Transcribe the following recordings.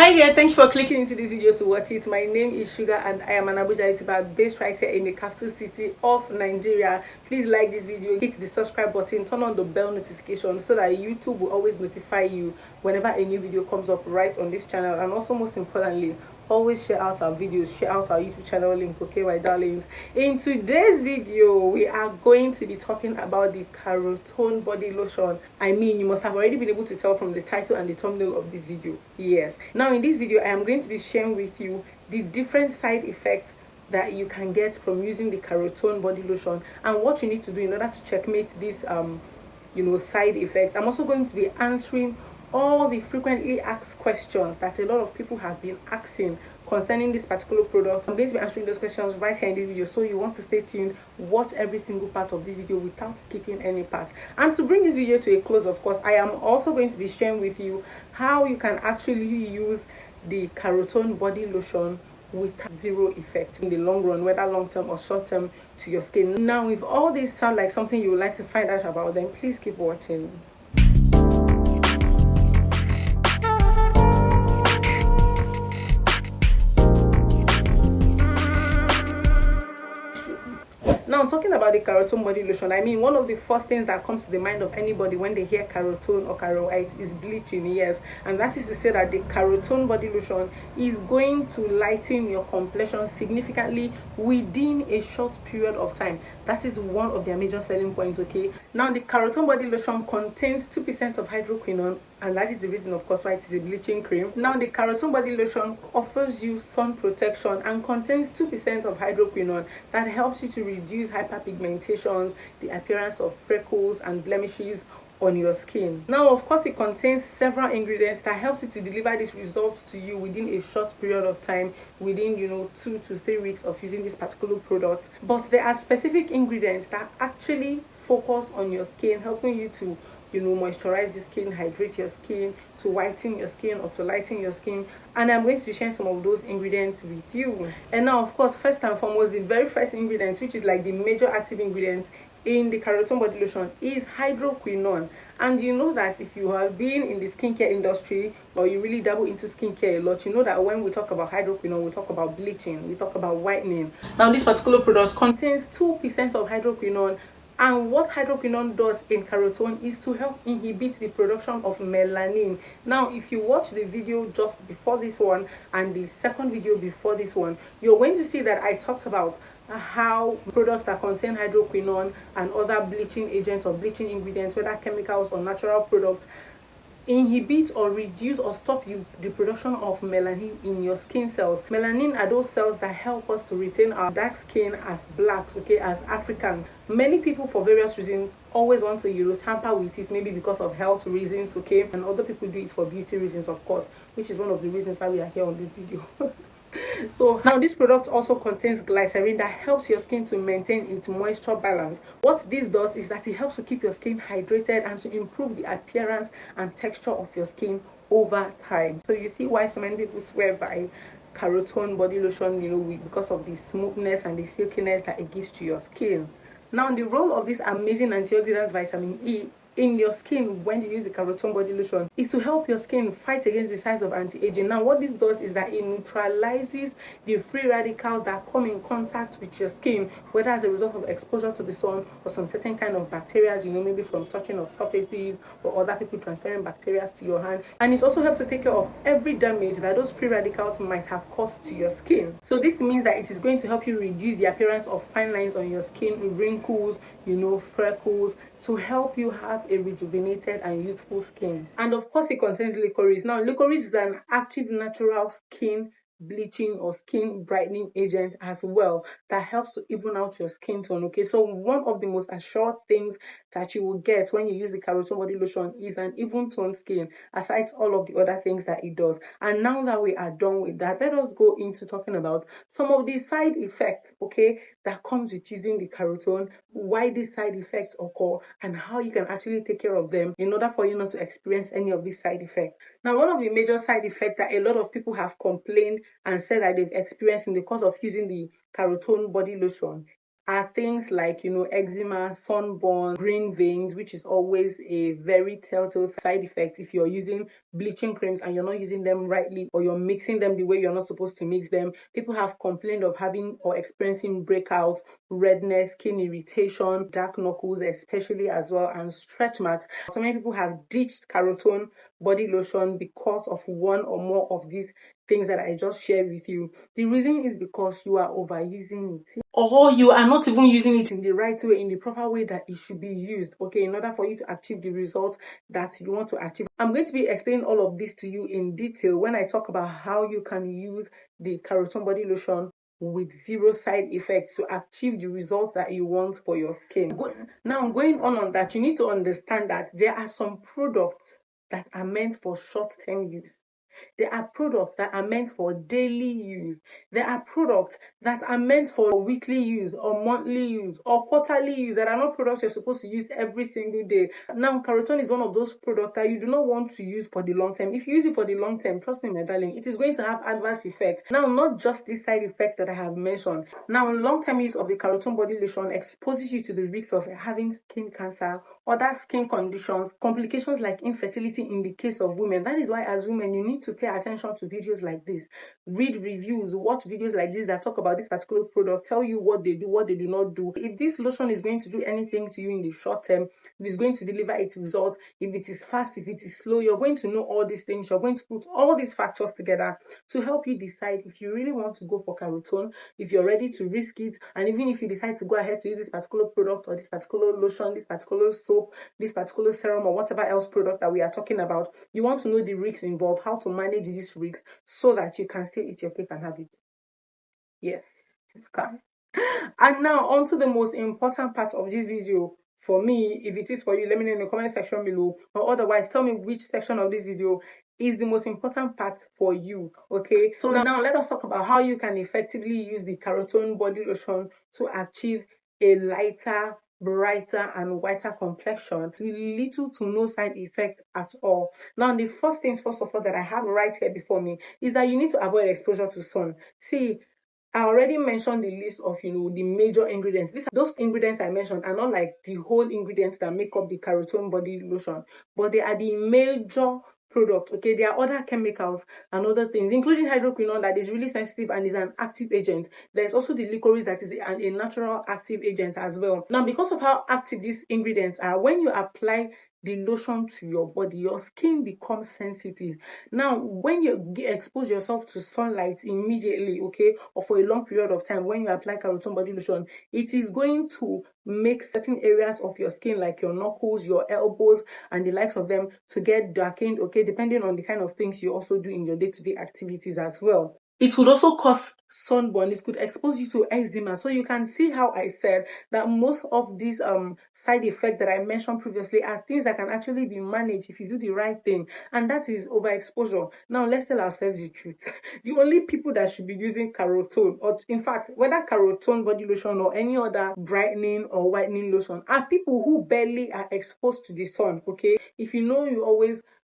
Hi there, thank you for clicking into this video to watch it. My name is Shuga and I am an Abuja YouTuber based right here in the capital city of Nigeria. Please like this video, hit the subscribe button, turn on the bell notification so that YouTube will always notify you whenever a new video comes up right on this channel. And also, most importantly, always share out our videos, share out our YouTube channel link, okay, my darlings. In today's video, we are going to be talking about the Carotone body lotion. I mean, you must have already been able to tell from the title and the thumbnail of this video. Yes. Now, in this video, I am going to be sharing with you the different side effects that you can get from using the Carotone body lotion and what you need to do in order to checkmate this side effects. I'm also going to be answering all the frequently asked questions that a lot of people have been asking concerning this particular product. I'm going to be answering those questions right here in this video, so you want to stay tuned, watch every single part of this video without skipping any part. And to bring this video to a close, of course, I am also going to be sharing with you how you can actually use the Carotone body lotion with zero effect in the long run, whether long term or short term, to your skin. Now, if all this sound like something you would like to find out about, then please keep watching. Now, talking about the Carotone body lotion, I mean, one of the first things that comes to the mind of anybody when they hear Carotone or Caro White is bleaching, yes. And that is to say that the Carotone body lotion is going to lighten your complexion significantly within a short period of time. That is one of their major selling points, okay? Now, the Carotone body lotion contains 2% of hydroquinone, and that is the reason, of course, why it is a bleaching cream. Now, the Carotone body lotion offers you sun protection and contains 2% of hydroquinone that helps you to reduce hyperpigmentations, the appearance of freckles and blemishes on your skin. Now, of course, it contains several ingredients that helps it to deliver these results to you within a short period of time, within 2 to 3 weeks of using this particular product. But there are specific ingredients that actually focus on your skin, helping you to moisturize your skin, hydrate your skin, to whiten your skin or to lighten your skin. And I'm going to be sharing some of those ingredients with you. And now, of course, first and foremost, the very first ingredient, which is like the major active ingredient in the Carotone body lotion, is hydroquinone. And you know that if you have been in the skincare industry or you really dabble into skincare a lot, you know that when we talk about hydroquinone, we talk about bleaching, we talk about whitening. Now, this particular product contains 2% of hydroquinone. And what hydroquinone does in Carotone is to help inhibit the production of melanin. Now, if you watch the video just before this one and the second video before this one, you're going to see that I talked about how products that contain hydroquinone and other bleaching agents or bleaching ingredients, whether chemicals or natural products, inhibit or reduce or stop the production of melanin in your skin cells. Melanin are those cells that help us to retain our dark skin as blacks, okay, as Africans. Many people, for various reasons, always want to tamper with it, maybe because of health reasons, okay, and other people do it for beauty reasons, of course, which is one of the reasons why we are here on this video. So now this product also contains glycerin that helps your skin to maintain its moisture balance. What this does is that it helps to keep your skin hydrated and to improve the appearance and texture of your skin over time. So you see why so many people swear by Carotone body lotion, because of the smoothness and the silkiness that it gives to your skin. Now, the role of this amazing antioxidant vitamin E in your skin when you use the Carotone body lotion is to help your skin fight against the signs of anti-aging. Now, what this does is that it neutralizes the free radicals that come in contact with your skin, whether as a result of exposure to the sun or some certain kind of bacteria, maybe from touching of surfaces or other people transferring bacteria to your hand. And it also helps to take care of every damage that those free radicals might have caused to your skin. So this means that it is going to help you reduce the appearance of fine lines on your skin, wrinkles, freckles, to help you have a rejuvenated and youthful skin. And of course, it contains licorice. Now, licorice is an active natural skin bleaching or skin brightening agent as well that helps to even out your skin tone, okay? So one of the most assured things that you will get when you use the Carotone body lotion is an even toned skin, aside all of the other things that it does. And now that we are done with that, let us go into talking about some of the side effects, okay, that comes with using the Carotone, why these side effects occur, and how you can actually take care of them in order for you not to experience any of these side effects. Now, one of the major side effects that a lot of people have complained and said that they've experienced in the course of using the Carotone body lotion are things like, you know, eczema, sunburn, green veins, which is always a very telltale side effect if you're using bleaching creams and you're not using them rightly, or you're mixing them the way you're not supposed to mix them. People have complained of having or experiencing breakouts, redness, skin irritation, dark knuckles especially as well, and stretch marks. So many people have ditched Carotone body lotion because of one or more of these things that I just shared with you. The reason is because you are overusing it, or you are not even using it in the right way, in the proper way that it should be used, okay, in order for you to achieve the results that you want to achieve. I'm going to be explaining all of this to you in detail when I talk about how you can use the Carotone body lotion with zero side effects to achieve the results that you want for your skin. Now, going on that, you need to understand that there are some products that are meant for short-term use. There are products that are meant for daily use. There are products that are meant for weekly use or monthly use or quarterly use, that are not products you're supposed to use every single day. Now, Carotone is one of those products that you do not want to use for the long term. If you use it for the long term, trust me, my darling, it is going to have adverse effects. Now, not just these side effects that I have mentioned. Now, long-term use of the Carotone body lotion exposes you to the risks of having skin cancer, other skin conditions, complications like infertility in the case of women. That is why, as women, you need to pay attention to videos like this, read reviews, watch videos like this that talk about this particular product, tell you what they do, what they do not do. If this lotion is going to do anything to you in the short term, if it's going to deliver its results, if it is fast, if it is slow, you're going to know all these things. You're going to put all these factors together to help you decide if you really want to go for Carotone, if you're ready to risk it, and even if you decide to go ahead to use this particular product or this particular lotion, this particular soap, this particular serum, or whatever else product that we are talking about, you want to know the risks involved, how to manage these risks so that you can still eat your cake and have it. Yes, you can. And now on to the most important part of this video. For me, if it is for you, let me know in the comment section below, or otherwise tell me which section of this video is the most important part for you. Okay, so now let us talk about how you can effectively use the Carotone body lotion to achieve a lighter, brighter, and whiter complexion with little to no side effect at all. Now, the first of all that I have right here before me is that you need to avoid exposure to sun. See, I already mentioned the list of, you know, the major ingredients. Those ingredients I mentioned are not like the whole ingredients that make up the Carotone body lotion, but they are the major product. Okay, there are other chemicals and other things, including hydroquinone, that is really sensitive and is an active agent. There's also the licorice that is a natural active agent as well. Now, because of how active these ingredients are, when you apply the lotion to your body, your skin becomes sensitive. Now, when you expose yourself to sunlight immediately, okay, or for a long period of time, when you apply Carotone body lotion, it is going to make certain areas of your skin, like your knuckles, your elbows, and the likes of them, to get darkened, okay, depending on the kind of things you also do in your day-to-day activities as well. It would also cause sunburn. It could expose you to eczema. So you can see how I said that most of these side effects that I mentioned previously are things that can actually be managed if you do the right thing, and that is overexposure. Now, let's tell ourselves the truth. The only people that should be using Carotone, or in fact, whether Carotone body lotion or any other brightening or whitening lotion, are people who barely are exposed to the sun. Okay, if you know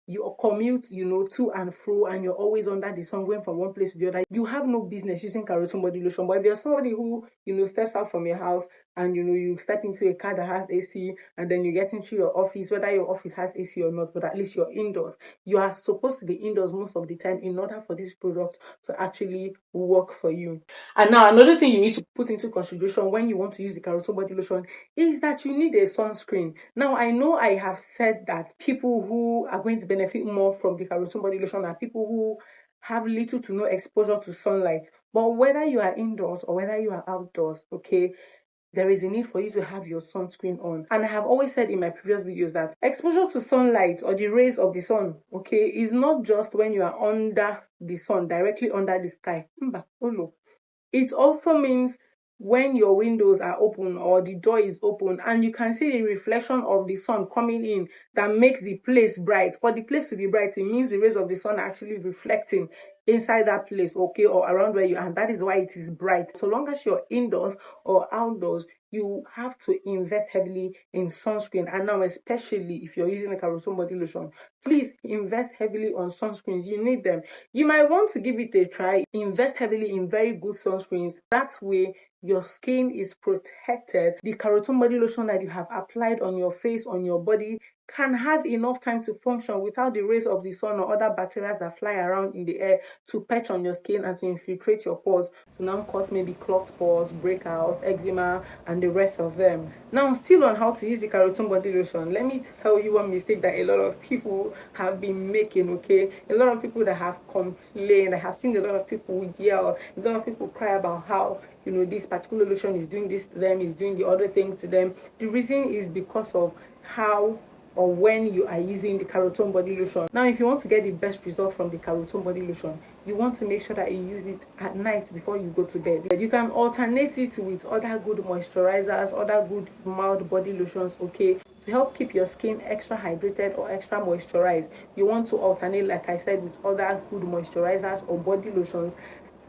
you commute, you know, to and fro, and you're always under the sun, going from one place to the other, you have no business using Carotone body lotion. But if you're somebody who, you know, steps out from your house and, you know, you step into a car that has AC, and then you get into your office, whether your office has AC or not, but at least you're indoors, you are supposed to be indoors most of the time in order for this product to actually work for you. And now, another thing you need to put into consideration when you want to use the Carotone body lotion is that you need a sunscreen. Now, I know I have said that people who are going to benefit more from the Carotone body lotion are people who have little to no exposure to sunlight. But whether you are indoors or whether you are outdoors, okay, there is a need for you to have your sunscreen on. And I have always said in my previous videos that exposure to sunlight or the rays of the sun, okay, is not just when you are under the sun, directly under the sky. It also means when your windows are open or the door is open and you can see the reflection of the sun coming in that makes the place bright. For the place to be bright, it means the rays of the sun are actually reflecting inside that place, okay, or around where you are, and that is why it is bright. So long as you're indoors or outdoors, you have to invest heavily in sunscreen. And now, especially if you're using a Carotone body lotion, please invest heavily on sunscreens. You need them. You might want to give it a try. Invest heavily in very good sunscreens. That way your skin is protected. The Carotone body lotion that you have applied on your face, on your body, can have enough time to function without the rays of the sun or other bacteria that fly around in the air to perch on your skin and to infiltrate your pores, to now cause maybe clogged pores, breakouts, eczema, and the rest of them. Now, still on how to use the Carotone body lotion, let me tell you one mistake that a lot of people have been making, okay? A lot of people that have complained, I have seen a lot of people yell, a lot of people cry about how, you know, this particular lotion is doing this to them, is doing the other thing to them. The reason is because of how or when you are using the Carotone body lotion. Now, if you want to get the best result from the Carotone body lotion, you want to make sure that you use it at night before you go to bed. You can alternate it with other good moisturizers, other good mild body lotions, okay, to help keep your skin extra hydrated or extra moisturized. You want to alternate, like I said, with other good moisturizers or body lotions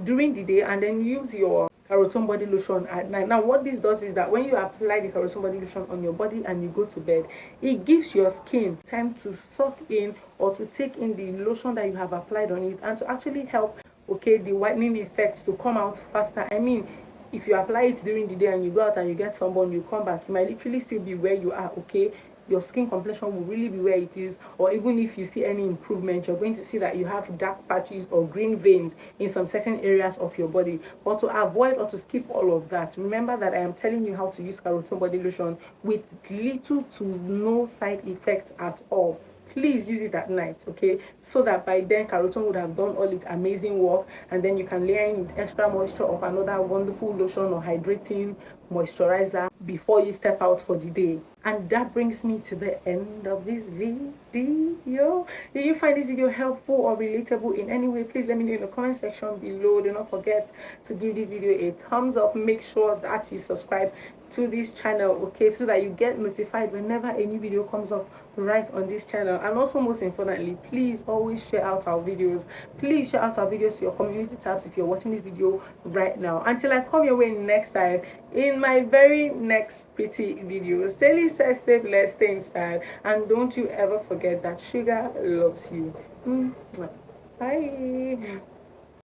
during the day, and then use your Carotone body lotion at night. Now, what this does is that when you apply the Carotone body lotion on your body and you go to bed, it gives your skin time to suck in or to take in the lotion that you have applied on it, and to actually help, okay, the whitening effect to come out faster. I mean, if you apply it during the day and you go out and you get sunburn, you come back, you might literally still be where you are, okay? Your skin complexion will really be where it is. Or even if you see any improvement, you're going to see that you have dark patches or green veins in some certain areas of your body. But to avoid or to skip all of that, remember that I am telling you how to use Carotone body lotion with little to no side effects at all. Please use it at night, okay, so that by then Carotone would have done all its amazing work, and then you can layer in with extra moisture of another wonderful lotion or hydrating moisturizer before you step out for the day. And that brings me to the end of this video. Did you find this video helpful or relatable in any way? Please let me know in the comment section below. Do not forget to give this video a thumbs up. Make sure that you subscribe to this channel, okay, so that you get notified whenever a new video comes up right on this channel. And also, most importantly, please always share out our videos. Please share out our videos to your community tabs if you're watching this video right now. Until I come your way next time in my very next pretty video, stay safe, stay blessed, stay inspired, and don't you ever forget that Shuga loves you. Bye.